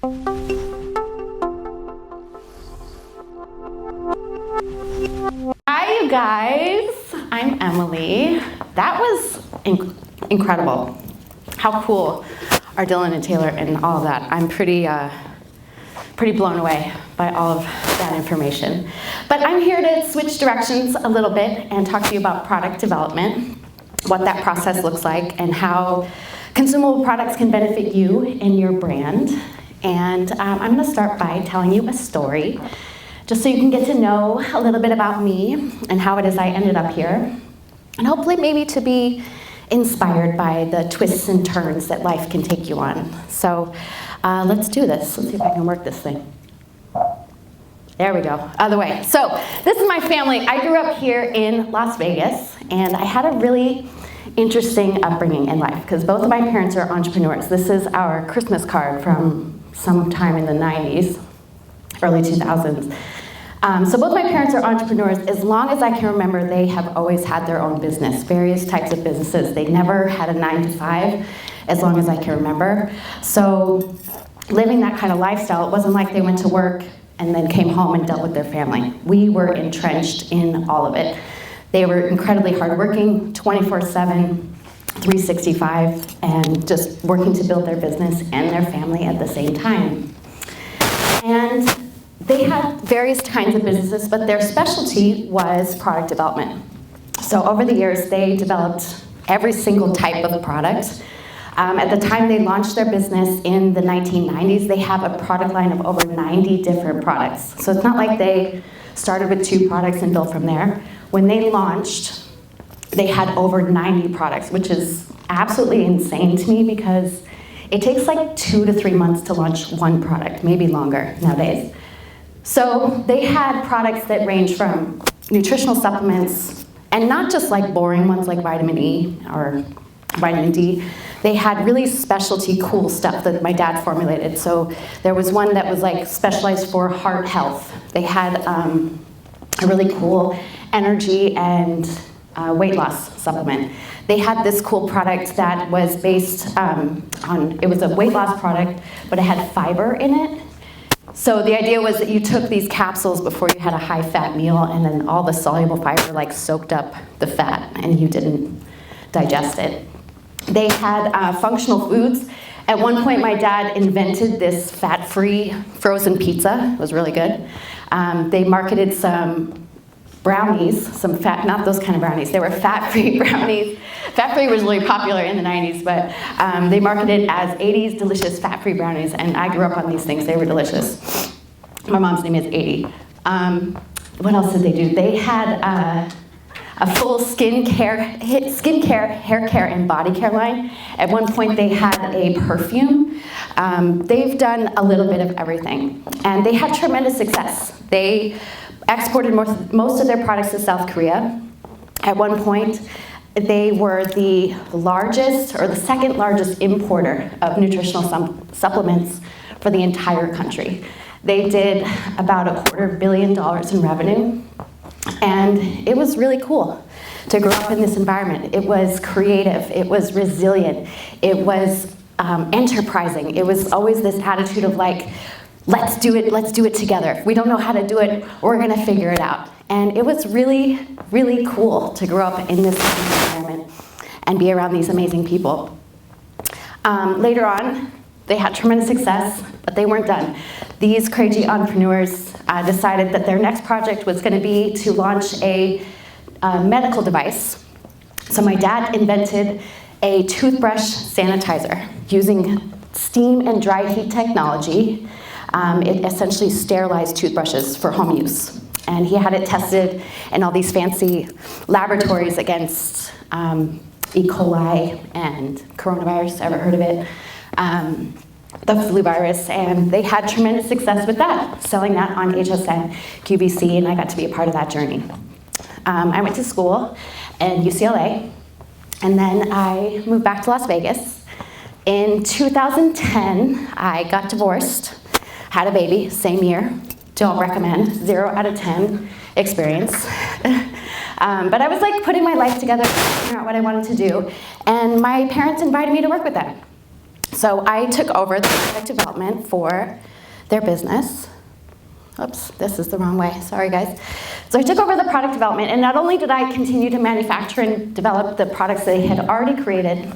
Hi, you guys. I'm Emily. That was incredible. How cool are Dylan and Taylor and all of that. I'm pretty blown away by all of that information. But I'm here to switch directions a little bit and talk to you about product development, what that process looks like, and how consumable products can benefit you and your brand. And I'm going to start by telling you a story, just so you can get to know a little bit about me and how it is I ended up here, and hopefully maybe to be inspired by the twists and turns that life can take you on. So let's do this. Let's see if I can work this thing. There we go, other way. So this is my family. I grew up here in Las Vegas, and I had a really interesting upbringing in life, because both of my parents are entrepreneurs. This is our Christmas card from sometime in the 90s, early 2000s. So both my parents are entrepreneurs. As long as I can remember, they have always had their own business, various types of businesses. They never had a 9-to-5, as long as I can remember. So living that kind of lifestyle, it wasn't like they went to work and then came home and dealt with their family. We were entrenched in all of it. They were incredibly hardworking, 24/7, 365, and just working to build their business and their family at the same time. And they had various kinds of businesses, but their specialty was product development. So over the years, they developed every single type of product. At the time they launched their business in the 1990s, they have a product line of over 90 different products. So it's not like they started with 2 products and built from there. When they launched, they had over 90 products, which is absolutely insane to me, because it takes like 2 to 3 months to launch one product, maybe longer nowadays. So they had products that range from nutritional supplements, and not just like boring ones like vitamin E or vitamin D. They had really specialty cool stuff that my dad formulated. So there was one that was like specialized for heart health. They had a really cool energy and weight loss supplement. They had this cool product that was based it was a weight loss product, but it had fiber in it. So the idea was that you took these capsules before you had a high-fat meal, and then all the soluble fiber like soaked up the fat, and you didn't digest it. They had functional foods. At one point, my dad invented this fat-free frozen pizza. It was really good. They marketed some brownies, some fat, not those kind of brownies. They were fat-free brownies. Fat-free was really popular in the 90s, but they marketed it as 80s delicious fat-free brownies, and I grew up on these things. They were delicious. My mom's name is 80. What else did they do? They had a full skincare, hair care, and body care line. At one point, they had a perfume. They've done a little bit of everything, and they had tremendous success. They exported most of their products to South Korea. At one point, they were the largest, or the second largest importer of nutritional supplements for the entire country. They did about $250 million in revenue, and it was really cool to grow up in this environment. It was creative, it was resilient, it was enterprising. It was always this attitude of like, let's do it together. If we don't know how to do it, we're gonna figure it out. And it was really, really cool to grow up in this environment and be around these amazing people. Later on, they had tremendous success, but they weren't done. These crazy entrepreneurs decided that their next project was gonna be to launch a medical device. So my dad invented a toothbrush sanitizer using steam and dry heat technology. It essentially sterilized toothbrushes for home use. And he had it tested in all these fancy laboratories against E. coli and coronavirus, ever heard of it? The flu virus, and they had tremendous success with that, selling that on HSN, QVC, and I got to be a part of that journey. I went to school in UCLA, and then I moved back to Las Vegas. In 2010, I got divorced, had a baby, same year. Don't recommend, 0 out of 10 experience. But I was like putting my life together, figuring out what I wanted to do, and my parents invited me to work with them. So I took over the product development for their business. Oops, this is the wrong way, sorry guys. So I took over the product development, and not only did I continue to manufacture and develop the products they had already created,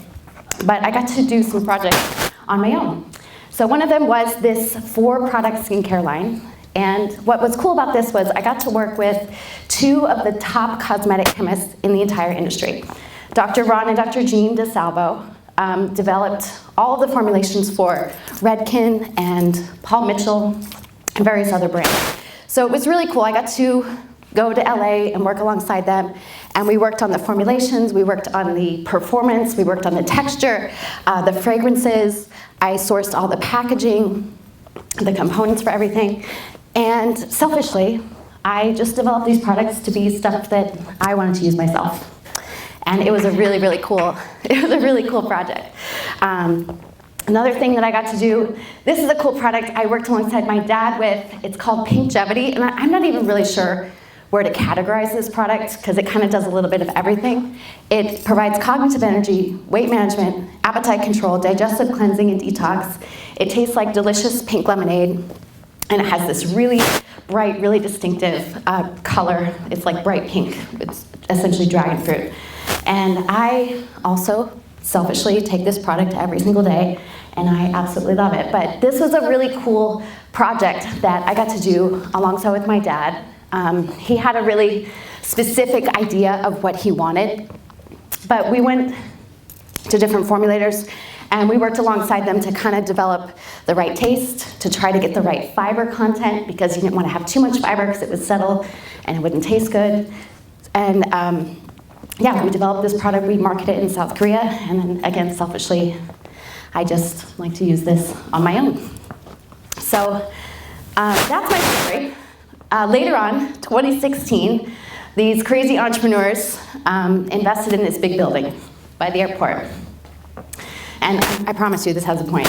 but I got to do some projects on my own. So one of them was this 4-product skincare line. And what was cool about this was I got to work with 2 of the top cosmetic chemists in the entire industry. Dr. Ron and Dr. Jean DeSalvo developed all of the formulations for Redken and Paul Mitchell and various other brands. So it was really cool. I got to go to LA and work alongside them, and we worked on the formulations, we worked on the performance, we worked on the texture, the fragrances. I sourced all the packaging, the components for everything, and selfishly, I just developed these products to be stuff that I wanted to use myself. And it was a really, really cool project. Another thing that I got to do, this is a cool product I worked alongside my dad with. It's called Jeopardy, and I'm not even really sure where to categorize this product because it kind of does a little bit of everything. It provides cognitive energy, weight management, appetite control, digestive cleansing, and detox. It tastes like delicious pink lemonade, and it has this really bright, really distinctive color. It's like bright pink. It's essentially dragon fruit. And I also selfishly take this product every single day, and I absolutely love it. But this was a really cool project that I got to do alongside with my dad. He had a really specific idea of what he wanted, but we went to different formulators and we worked alongside them to kind of develop the right taste, to try to get the right fiber content, because you didn't want to have too much fiber because it would settle and it wouldn't taste good. And yeah, we developed this product, we marketed it in South Korea, and then again, selfishly, I just like to use this on my own. So that's my story. Later on, 2016, these crazy entrepreneurs invested in this big building by the airport. And I promise you this has a point.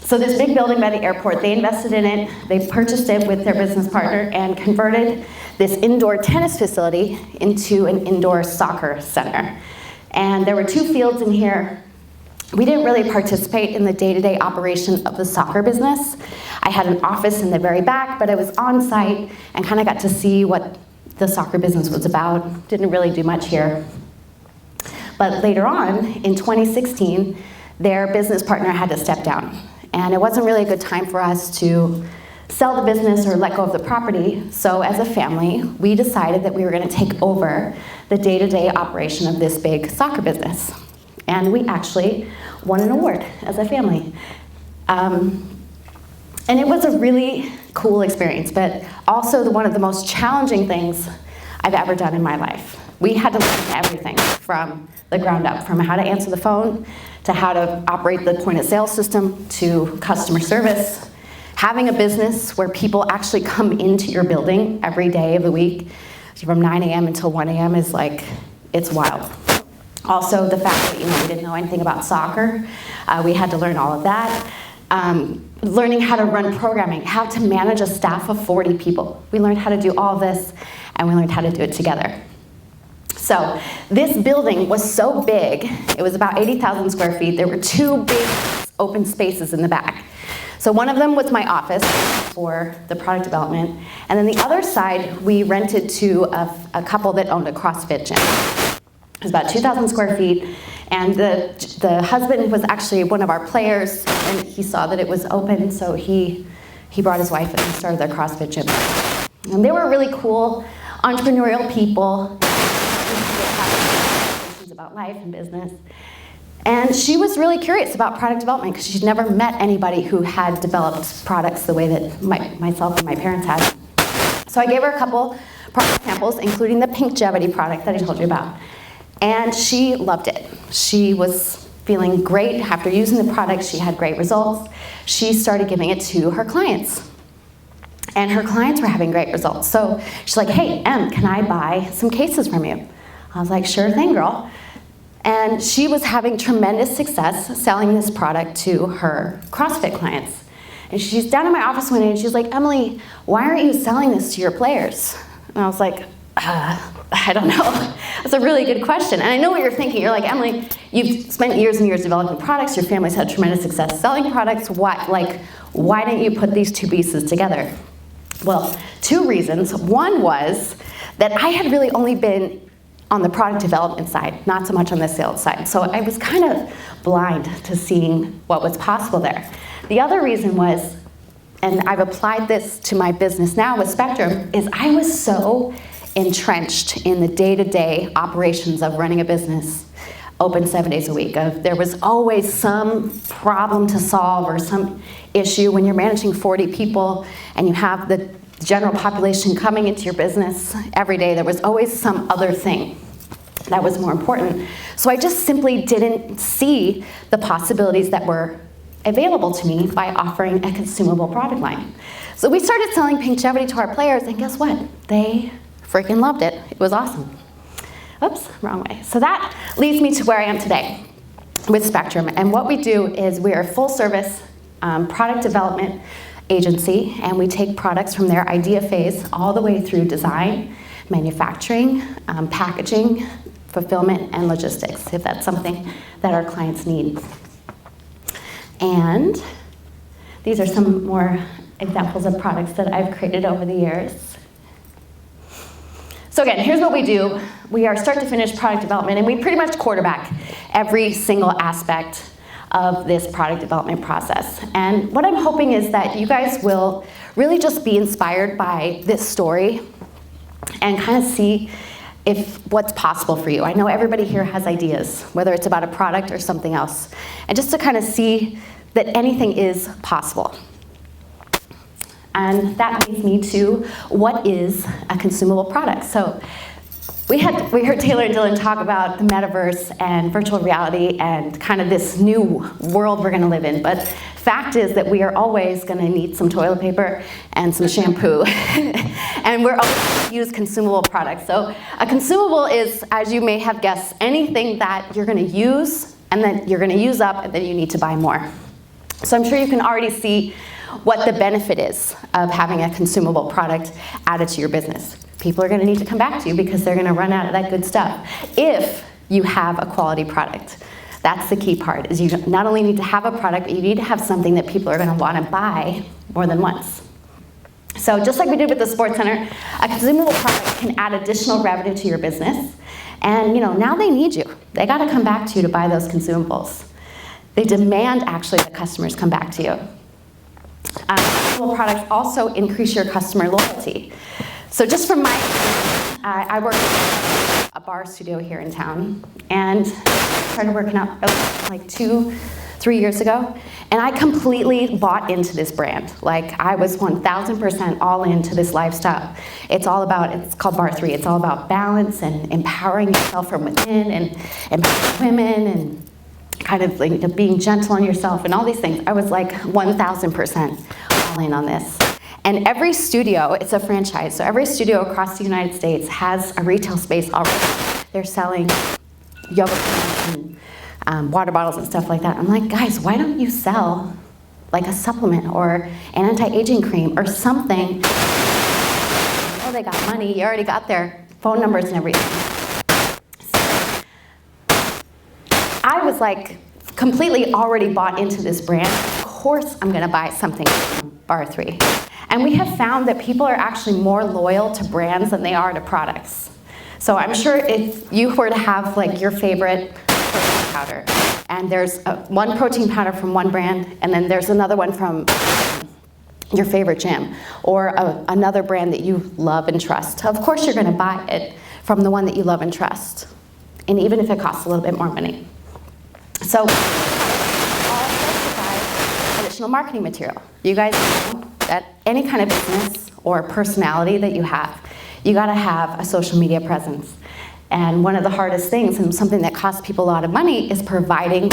So this big building by the airport, they invested in it, they purchased it with their business partner and converted this indoor tennis facility into an indoor soccer center. And there were 2 fields in here. We didn't really participate in the day-to-day operation of the soccer business. I had an office in the very back, but I was on site and kind of got to see what the soccer business was about. Didn't really do much here. But later on, in 2016, their business partner had to step down. And it wasn't really a good time for us to sell the business or let go of the property. So as a family, we decided that we were going to take over the day-to-day operation of this big soccer business. And we actually won an award as a family. And it was a really cool experience, but also one of the most challenging things I've ever done in my life. We had to learn everything from the ground up, from how to answer the phone, to how to operate the point of sale system, to customer service. Having a business where people actually come into your building every day of the week, from 9 a.m. until 1 a.m. is like, it's wild. Also, the fact that we didn't know anything about soccer, we had to learn all of that. Learning how to run programming, how to manage a staff of 40 people. We learned how to do all this, and we learned how to do it together. So this building was so big, it was about 80,000 square feet. There were 2 big open spaces in the back. So one of them was my office for the product development, and then the other side we rented to a couple that owned a CrossFit gym. It was about 2,000 square feet, and the husband was actually one of our players, and he saw that it was open, so he brought his wife and started their CrossFit gym. And they were really cool, entrepreneurial people, about life and business. And she was really curious about product development because she'd never met anybody who had developed products the way that myself and my parents had. So I gave her a couple product samples, including the pink Jeopardy product that I told you about. And she loved it. She was feeling great after using the product. She had great results. She started giving it to her clients. And her clients were having great results. So she's like, hey, Em, can I buy some cases from you? I was like, sure thing, girl. And she was having tremendous success selling this product to her CrossFit clients. And she's down in my office one day and she's like, Emily, why aren't you selling this to your players? And I was like, I don't know. That's a really good question. And I know what you're thinking. You're like, Emily, you've spent years and years developing products. Your family's had tremendous success selling products. Why didn't you put these two pieces together? Well, two reasons. One was that I had really only been on the product development side, not so much on the sales side. So I was kind of blind to seeing what was possible there. The other reason was, and I've applied this to my business now with Spectrum, is I was so entrenched in the day-to-day operations of running a business, open 7 days a week. There was always some problem to solve or some issue when you're managing 40 people and you have the general population coming into your business every day. There was always some other thing that was more important. So I just simply didn't see the possibilities that were available to me by offering a consumable product line. So we started selling Pink Jeopardy to our players, and guess what? They freaking loved it. It was awesome. Oops, wrong way. So that leads me to where I am today with Spectrum. And what we do is we are a full service product development agency, and we take products from their idea phase all the way through design, manufacturing, packaging, fulfillment, and logistics, if that's something that our clients need. And these are some more examples of products that I've created over the years. So again, here's what we do. We are start to finish product development, and we pretty much quarterback every single aspect of this product development process. And what I'm hoping is that you guys will really just be inspired by this story and kind of see what's possible for you. I know everybody here has ideas, whether it's about a product or something else, and just to kind of see that anything is possible. And that leads me to what is a consumable product. So we heard Taylor and Dylan talk about the metaverse and virtual reality and kind of this new world we're going to live in. But fact is that we are always going to need some toilet paper and some shampoo. And we're always going to use consumable products. So a consumable is, as you may have guessed, anything that you're going to use and then you're going to use up and then you need to buy more. So I'm sure you can already see what the benefit is of having a consumable product added to your business. People are going to need to come back to you because they're going to run out of that good stuff if you have a quality product. That's the key part, is you not only need to have a product, but you need to have something that people are going to want to buy more than once. So just like we did with the Sports Center, a consumable product can add additional revenue to your business. And now they need you. They got to come back to you to buy those consumables. They demand actually that customers come back to you. Consumable products also increase your customer loyalty. So just from my experience, I work at a bar studio here in town, and started working out like 2-3 years ago, and I completely bought into this brand. Like, I was 1000% all into this lifestyle. It's called Bar 3. It's all about balance and empowering yourself from within and empowering women and kind of like being gentle on yourself and all these things. I was like 1000% all in on this. And every studio, it's a franchise, so every studio across the United States has a retail space already. They're selling yoga pants and water bottles and stuff like that. I'm like, guys, why don't you sell like a supplement or an anti-aging cream or something? Oh, they got money. You already got their phone numbers and everything. So I was like completely already bought into this brand. Of course I'm going to buy something from Bar 3. And we have found that people are actually more loyal to brands than they are to products. So I'm sure if you were to have like your favorite protein powder, and there's one protein powder from one brand, and then there's another one from your favorite gym, or another brand that you love and trust, of course you're going to buy it from the one that you love and trust, and even if it costs a little bit more money. So also provide additional marketing material. You guys know that any kind of business or personality that you have, you got to have a social media presence. And one of the hardest things, and something that costs people a lot of money, is providing.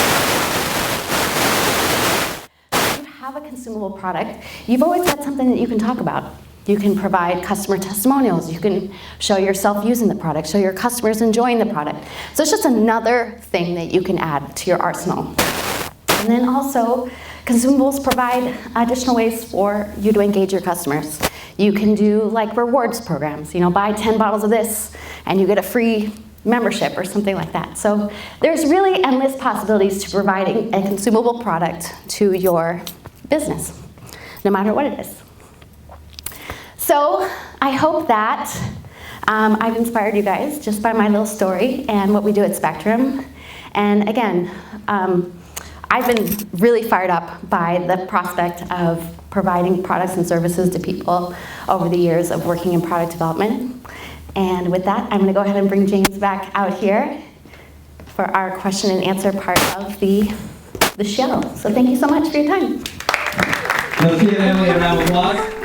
If you have a consumable product, you've always got something that you can talk about. You can provide customer testimonials. You can show yourself using the product, show your customers enjoying the product. So it's just another thing that you can add to your arsenal. And then also, consumables provide additional ways for you to engage your customers. You can do like rewards programs. Buy 10 bottles of this and you get a free membership or something like that. So there's really endless possibilities to providing a consumable product to your business, no matter what it is. So I hope that I've inspired you guys just by my little story and what we do at Spectrum. And again, I've been really fired up by the prospect of providing products and services to people over the years of working in product development. And with that, I'm going to go ahead and bring James back out here for our question and answer part of the show. So thank you so much for your time. Let's give Emily a round of applause.